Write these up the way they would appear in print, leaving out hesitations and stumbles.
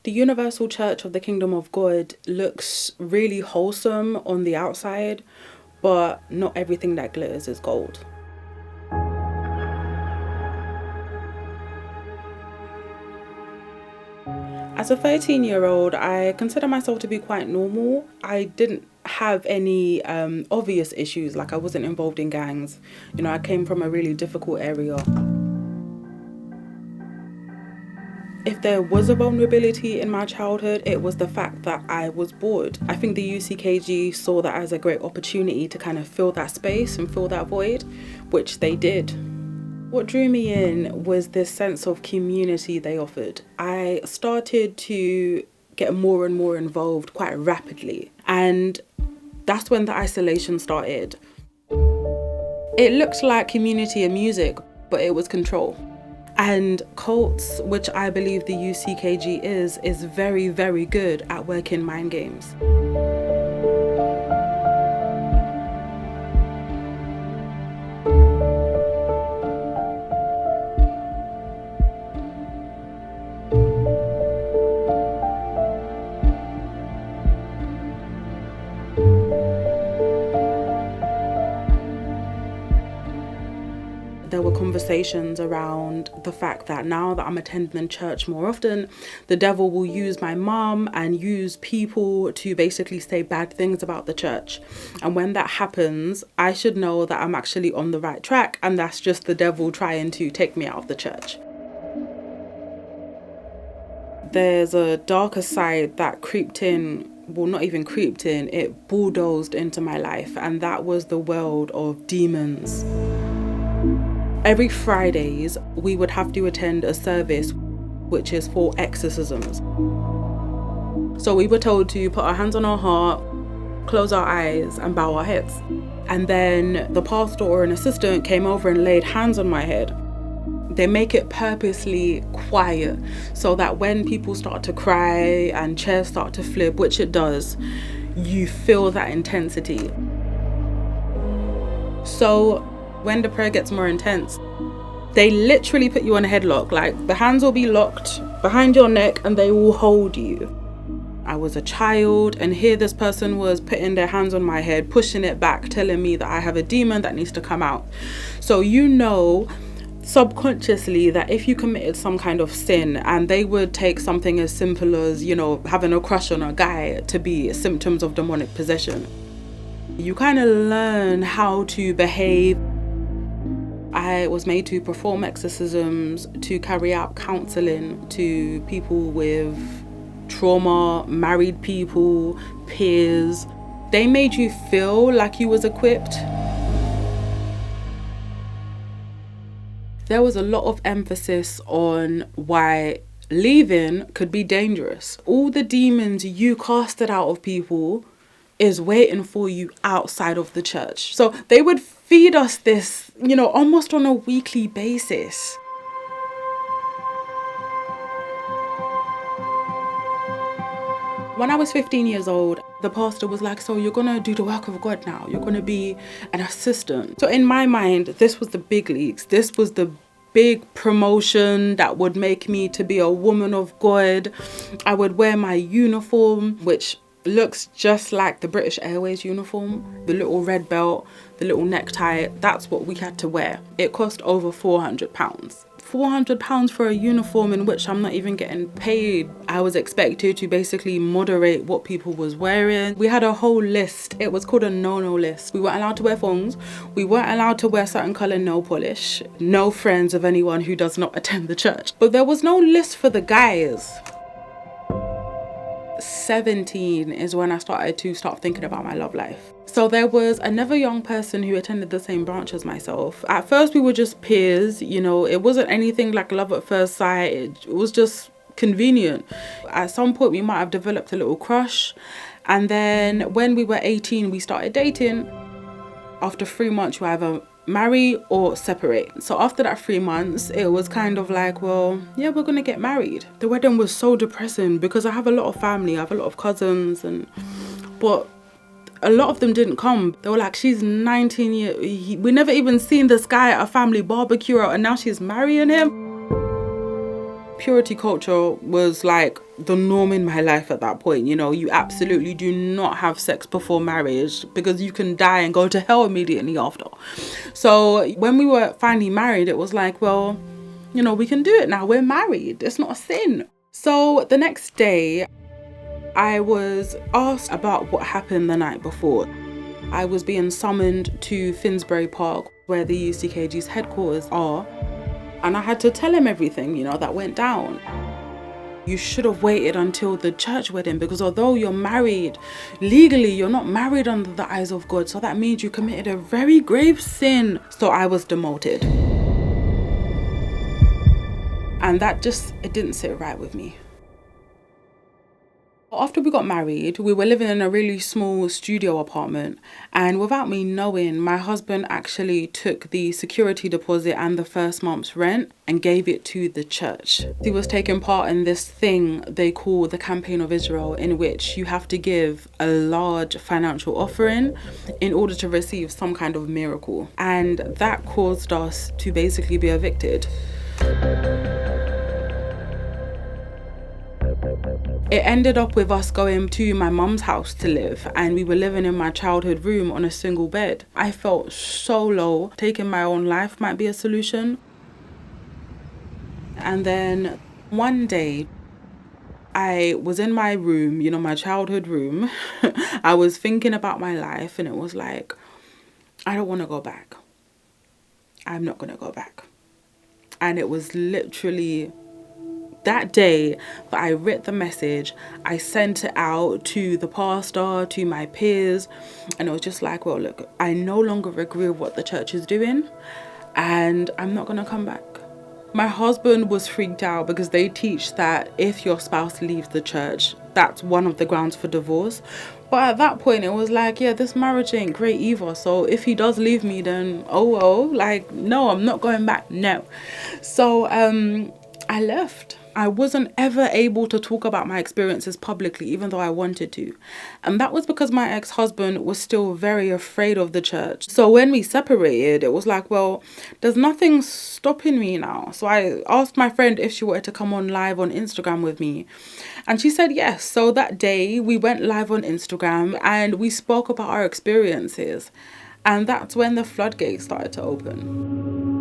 The universal church of the kingdom of God looks really wholesome on the outside, but not everything that glitters is gold. As a 13-year-old, I consider myself to be quite normal. I didn't have any obvious issues, like I wasn't involved in gangs. You know, I came from a really difficult area. If there was a vulnerability in my childhood, it was the fact that I was bored. I think the UCKG saw that as a great opportunity to kind of fill that space and fill that void, which they did. What drew me in was this sense of community they offered. I started to get more and more involved quite rapidly, and that's when the isolation started. It looked like community and music, but it was control. And cults, which I believe the UCKG is very, very good at working mind games. There were conversations around the fact that now that I'm attending church more often, the devil will use my mum and use people to basically say bad things about the church. And when that happens, I should know that I'm actually on the right track, and that's just the devil trying to take me out of the church. There's a darker side that creeped in, well, not even creeped in, it bulldozed into my life, and that was the world of demons. Every Fridays, we would have to attend a service which is for exorcisms. So we were told to put our hands on our heart, close our eyes and bow our heads. And then the pastor or an assistant came over and laid hands on my head. They make it purposely quiet so that when people start to cry and chairs start to flip, which it does, you feel that intensity. So when the prayer gets more intense, they literally put you on a headlock. Like, the hands will be locked behind your neck and they will hold you. I was a child, and here this person was putting their hands on my head, pushing it back, telling me that I have a demon that needs to come out. So you know subconsciously that if you committed some kind of sin, and they would take something as simple as, you know, having a crush on a guy to be symptoms of demonic possession. You kind of learn how to behave. I was made to perform exorcisms, to carry out counselling to people with trauma, married people, peers. They made you feel like you was equipped. There was a lot of emphasis on why leaving could be dangerous. All the demons you casted out of people is waiting for you outside of the church. So they would feed us this, you know, almost on a weekly basis. When I was 15 years old, the pastor was like, so you're gonna do the work of God now. You're gonna be an assistant. So in my mind, this was the big leagues. This was the big promotion that would make me to be a woman of God. I would wear my uniform, which looks just like the British Airways uniform, the little red belt, the little necktie. That's what we had to wear. It cost over £400. £400 for a uniform in which I'm not even getting paid. I was expected to basically moderate what people was wearing. We had a whole list. It was called a no-no list. We weren't allowed to wear thongs. We weren't allowed to wear certain colour nail polish. No friends of anyone who does not attend the church. But there was no list for the guys. 17 is when I started to start thinking about my love life. So there was another young person who attended the same branch as myself. At first we were just peers, you know, it wasn't anything like love at first sight. It was just convenient. At some point we might have developed a little crush, and then when we were 18 we started dating. After 3 months you either marry or separate. So after that 3 months, it was kind of like, well, yeah, we're gonna get married. The wedding was so depressing because I have a lot of family, I have a lot of cousins, but a lot of them didn't come. They were like, she's 19 years, we never even seen this guy at a family barbecue, and now she's marrying him. Purity culture was like the norm in my life at that point. You know, you absolutely do not have sex before marriage because you can die and go to hell immediately after. So when we were finally married, it was like, well, you know, we can do it now. We're married. It's not a sin. So the next day, I was asked about what happened the night before. I was being summoned to Finsbury Park, where the UCKG's headquarters are. And I had to tell him everything, you know, that went down. You should have waited until the church wedding, because although you're married, legally you're not married under the eyes of God. So that means you committed a very grave sin. So I was demoted. And that it didn't sit right with me. After we got married, we were living in a really small studio apartment, and without me knowing, my husband actually took the security deposit and the first month's rent and gave it to the church. He was taking part in this thing they call the Campaign of Israel, in which you have to give a large financial offering in order to receive some kind of miracle. And that caused us to basically be evicted. It ended up with us going to my mum's house to live, and we were living in my childhood room on a single bed. I felt so low. Taking my own life might be a solution. And then one day, I was in my room, you know, my childhood room. I was thinking about my life, and it was like, I don't want to go back. I'm not going to go back. And it was literally that day that I wrote the message. I sent it out to the pastor, to my peers, and it was just like, well, look, I no longer agree with what the church is doing, and I'm not going to come back. My husband was freaked out because they teach that if your spouse leaves the church, that's one of the grounds for divorce. But at that point, it was like, yeah, this marriage ain't great either. So if he does leave me, then oh well, like, no, I'm not going back. No. So I left. I wasn't ever able to talk about my experiences publicly, even though I wanted to. And that was because my ex-husband was still very afraid of the church. So when we separated, it was like, well, there's nothing stopping me now. So I asked my friend if she wanted to come on live on Instagram with me. And she said yes. So that day we went live on Instagram and we spoke about our experiences. And that's when the floodgates started to open.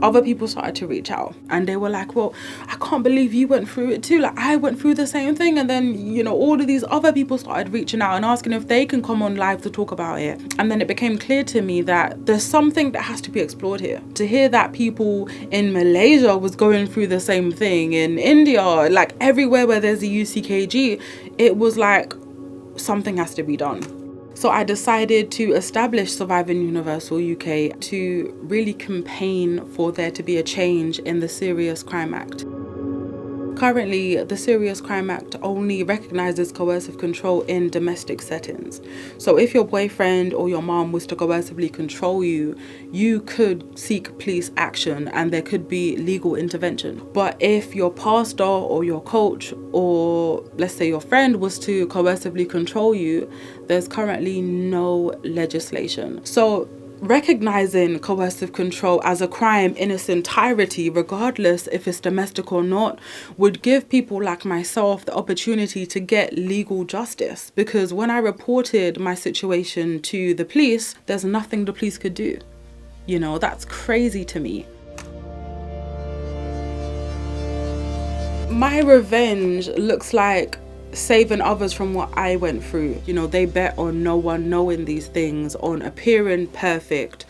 Other people started to reach out, and they were like, well, I can't believe you went through it too. Like, I went through the same thing. And then, you know, all of these other people started reaching out and asking if they can come on live to talk about it. And then it became clear to me that there's something that has to be explored here. To hear that people in Malaysia was going through the same thing, in India, like everywhere where there's a UCKG, it was like something has to be done. So I decided to establish Surviving Universal UK to really campaign for there to be a change in the Serious Crime Act. Currently, the Serious Crime Act only recognises coercive control in domestic settings. So if your boyfriend or your mom was to coercively control you, you could seek police action and there could be legal intervention. But if your pastor or your coach or let's say your friend was to coercively control you, there's currently no legislation. So recognizing coercive control as a crime in its entirety, regardless if it's domestic or not, would give people like myself the opportunity to get legal justice. Because when I reported my situation to the police, there's nothing the police could do. You know, that's crazy to me. My revenge looks like saving others from what I went through. You know, they bet on no one knowing these things, on appearing perfect.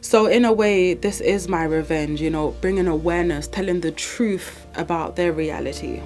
So in a way, this is my revenge, you know, bringing awareness, telling the truth about their reality.